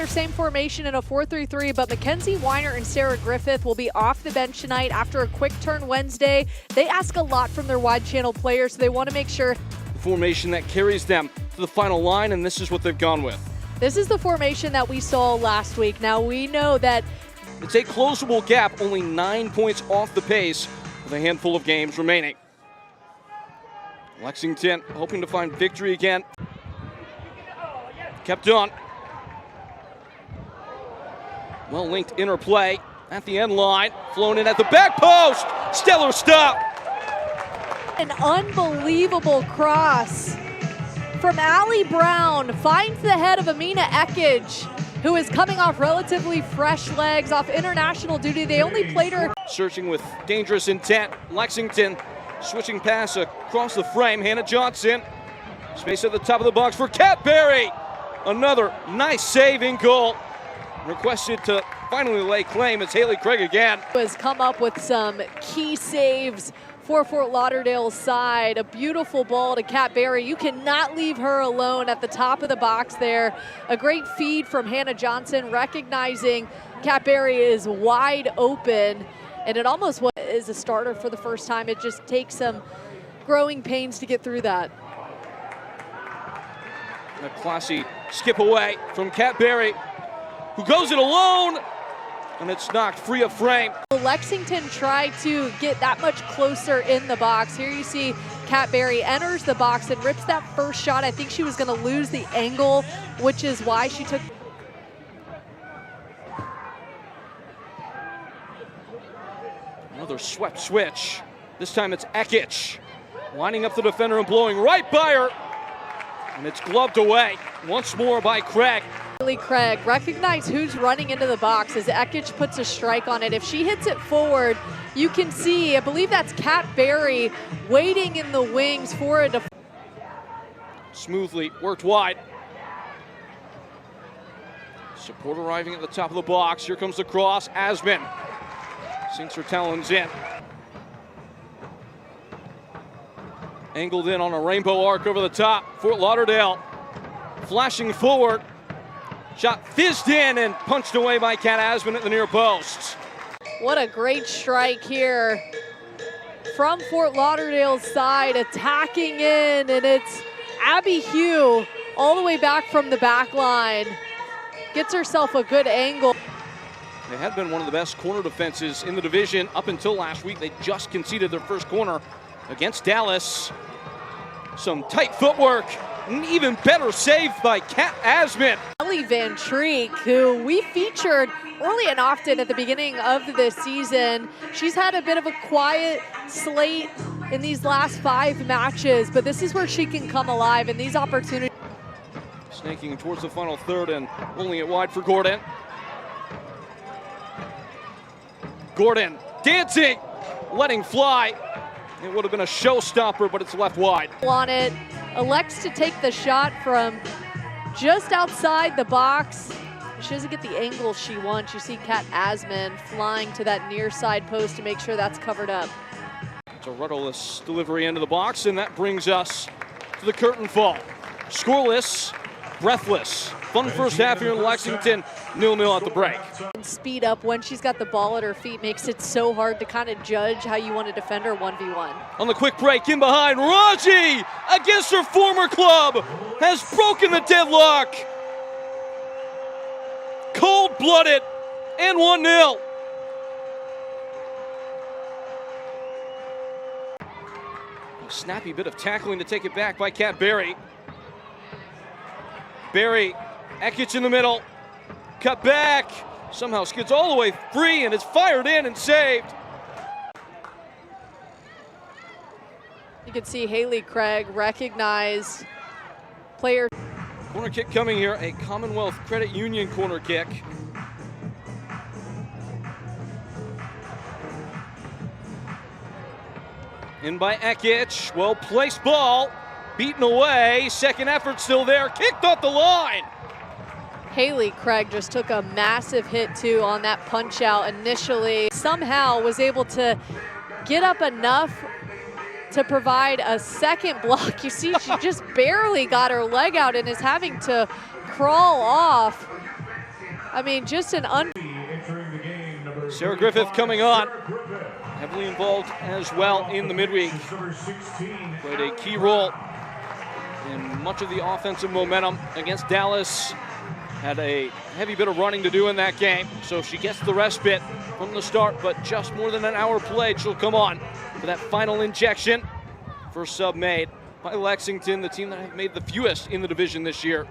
their same formation in a 4-3-3, but Mackenzie Weiner and Sarah Griffith will be off the bench tonight after a quick turn Wednesday. They ask a lot from their wide channel players, so they want to make sure. The formation that carries them to the final line, and this is what they've gone with. This is the formation that we saw last week. Now we know that it's a closable gap, only 9 points off the pace with a handful of games remaining. Lexington hoping to find victory again. Kept on. Well linked interplay at the end line. Flown in at the back post. Stellar stop. An unbelievable cross from Allie Brown. Finds the head of Amina Ekage, who is coming off relatively fresh legs off international duty. They only played her. Searching with dangerous intent. Lexington switching pass across the frame. Hannah Johnson. Space at the top of the box for Kat Berry. Another nice saving goal. Requested to finally lay claim. It's Haley Craig again. Has come up with some key saves for Fort Lauderdale's side. A beautiful ball to Kat Berry. You cannot leave her alone at the top of the box there. A great feed from Hannah Johnson, recognizing Kat Berry is wide open. And it almost is a starter for the first time. It just takes some growing pains to get through that. A classy skip away from Kat Berry, who goes it alone, and it's knocked free of frame. Lexington tried to get that much closer in the box. Here you see Kat Berry enters the box and rips that first shot. I think she was going to lose the angle, which is why she took. Another swept switch. This time it's Ekage lining up the defender and blowing right by her. And it's gloved away once more by Craig. Haley Craig, recognize who's running into the box as Ekage puts a strike on it. If she hits it forward, you can see, I believe that's Kat Berry waiting in the wings for a defender. Smoothly worked wide. Support arriving at the top of the box. Here comes the cross. Asman sinks her talons in. Angled in on a rainbow arc over the top. Fort Lauderdale flashing forward. Shot fizzed in and punched away by Kat Asman at the near post. What a great strike here from Fort Lauderdale's side, attacking in, and it's Abby Hugh all the way back from the back line. Gets herself a good angle. They had been one of the best corner defenses in the division up until last week. They just conceded their first corner against Dallas. Some tight footwork, an even better save by Kat Asman. Ellie Van Treek, who we featured early and often at the beginning of this season. She's had a bit of a quiet slate in these last 5 matches, but this is where she can come alive in these opportunities. Snaking towards the final third and rolling it wide for Gordon. Gordon dancing, letting fly. It would have been a showstopper, but it's left wide. On it, elects to take the shot from just outside the box. She doesn't get the angle she wants. You see Kat Asman flying to that near side post to make sure that's covered up. It's a rudderless delivery into the box, and that brings us to the curtain fall. Scoreless, breathless. Fun first half here in Lexington, 0-0 at the break. And speed up when she's got the ball at her feet makes it so hard to kind of judge how you want to defend her 1v1. On the quick break, in behind, Rajaee against her former club has broken the deadlock. Cold-blooded and 1-0. A snappy bit of tackling to take it back by Kat Berry. Berry, Ekage in the middle, cut back, somehow skids all the way free and it's fired in and saved. You can see Haley Craig recognize player. Corner kick coming here, a Commonwealth Credit Union corner kick. In by Ekage, well-placed ball, beaten away, second effort still there, kicked off the line. Haley Craig just took a massive hit too on that punch out initially. Somehow was able to get up enough to provide a second block. You see, she just barely got her leg out and is having to crawl off. I mean, just an Sarah Griffith coming on, heavily involved as well in the midweek. Played a key role in much of the offensive momentum against Dallas. Had a heavy bit of running to do in that game, so she gets the respite from the start, but just more than an hour played, she'll come on for that final injection. First sub made by Lexington, the team that have made the fewest in the division this year.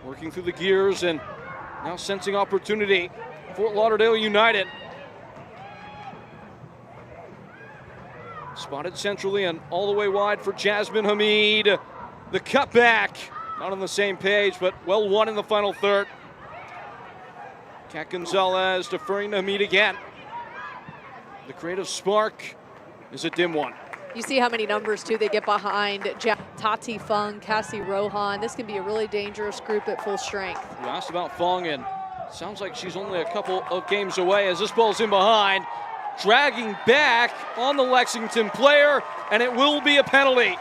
Working through the gears and now sensing opportunity. Fort Lauderdale United. Spotted centrally and all the way wide for Jasmine Hamid. The cutback, not on the same page, but well won in the final third. Kat Gonzalez deferring to Hamid again. The creative spark is a dim one. You see how many numbers, too, they get behind Tati Fung, Cassie Rohan. This can be a really dangerous group at full strength. You asked about Fung, and it sounds like she's only a couple of games away as this ball's in behind. Dragging back on the Lexington player, and it will be a penalty.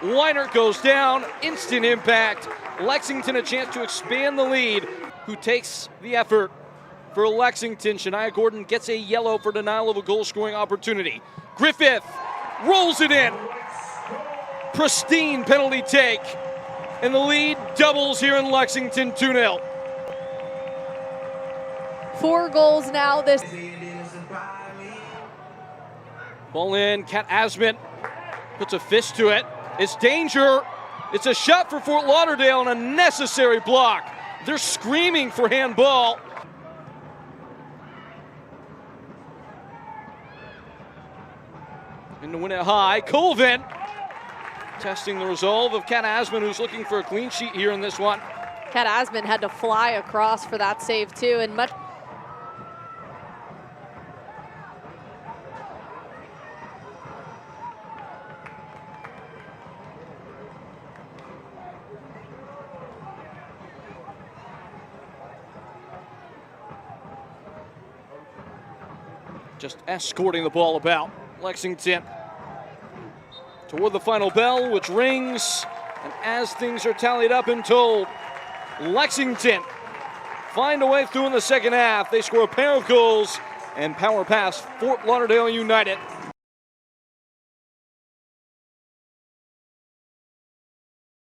Weiner goes down, instant impact. Lexington a chance to expand the lead. Who takes the effort for Lexington? Shania Gordon gets a yellow for denial of a goal-scoring opportunity. Griffith rolls it in. Pristine penalty take. And the lead doubles here in Lexington, 2-0. 4 goals now this. Ball in, Kat Asman puts a fist to it. It's danger. It's a shot for Fort Lauderdale and a necessary block. They're screaming for handball. And to win it high, Colvin testing the resolve of Kat Asman, who's looking for a clean sheet here in this one. Kat Asman had to fly across for that save too, and much. Just escorting the ball about. Lexington toward the final bell, which rings, and as things are tallied up and told, Lexington find a way through in the second half. They score a pair of goals and power past Fort Lauderdale United.